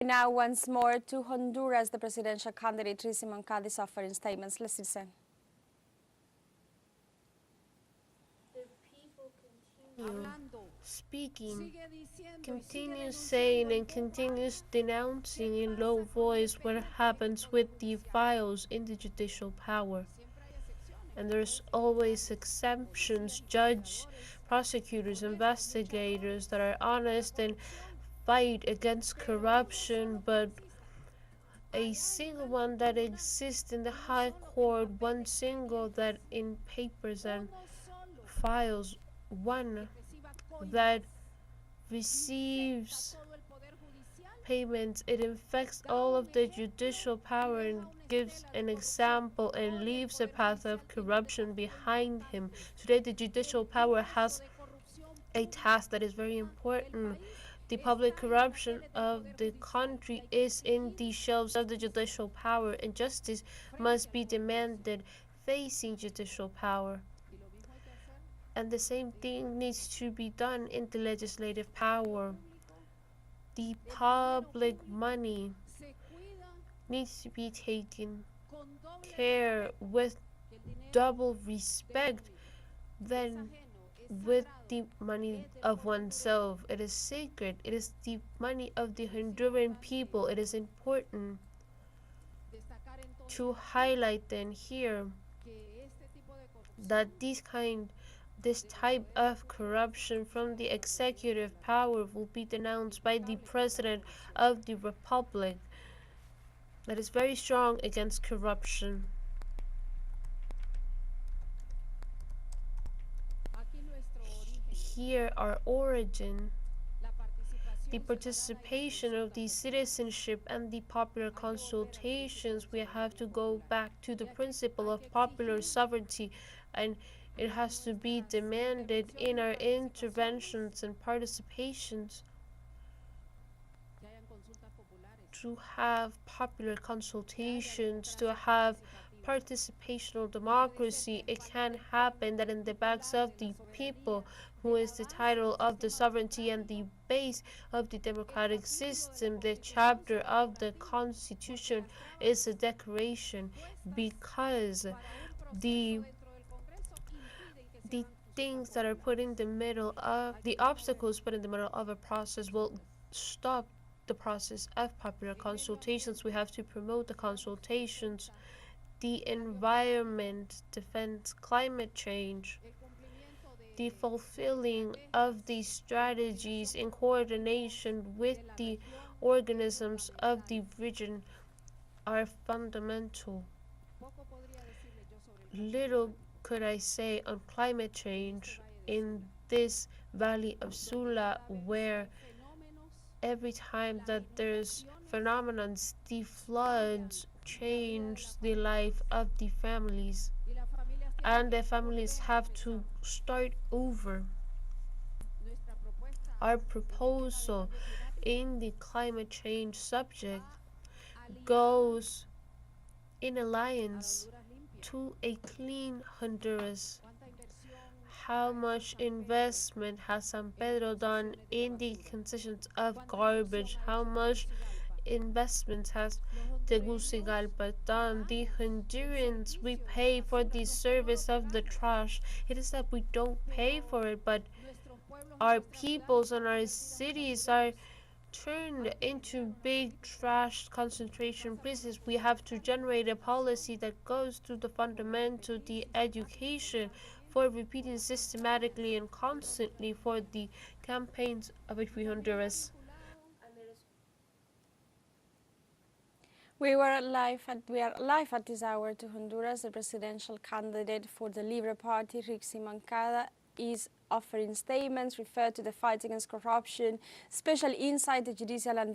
Now, once more to Honduras, the presidential candidate Rixi Moncada is offering statements. Let's listen. The people continue speaking, continues saying and continues denouncing in low voice what happens with the files in the judicial power. And there's always exceptions, judges, prosecutors, investigators that are honest and fight against corruption, but a single one that exists in the High Court, one single that in papers and files, one that receives payments, it infects all of the judicial power and gives an example and leaves a path of corruption behind him. Today the judicial power has a task that is very important. The public corruption of the country is in the shelves of the judicial power, and justice must be demanded facing judicial power. And the same thing needs to be done in the legislative power. The public money needs to be taken care with double respect than with the money of oneself. It is sacred. It is the money of the Honduran people. It is important to highlight then here that this type of corruption from the executive power will be denounced by the President of the Republic that is very strong against corruption. Here our origin, the participation of the citizenship and the popular consultations. We have to go back to the principle of popular sovereignty, and it has to be demanded in our interventions and participations to have popular consultations, to have participational democracy. It can happen that in the backs of the people, who is the title of the sovereignty and the base of the democratic system, the chapter of the Constitution is a declaration, because the things that are put in the middle of the obstacles put in the middle of a process will stop the process of popular consultations. We have to promote the consultations, the environment, defense, climate change, the fulfilling of these strategies in coordination with the organisms of the region are fundamental. Little could I say on climate change in this valley of Sula, where every time that there's phenomenon, the floods change the life of the families, and the families have to start over. Our proposal in the climate change subject goes in alliance to a clean Honduras. How much investment has San Pedro done in the concessions of garbage? How much investment has Tegucigalpa done? The Hondurans, we pay for the service of the trash. It is that we don't pay for it, but our peoples and our cities are turned into big trash concentration places. We have to generate a policy that goes to the fundamental, the education, for repeating systematically and constantly for the campaigns of a free Honduras. We are live at this hour to Honduras. The presidential candidate for the Libre Party, Rixi Moncada, is offering statements referred to the fight against corruption, especially inside the judicial and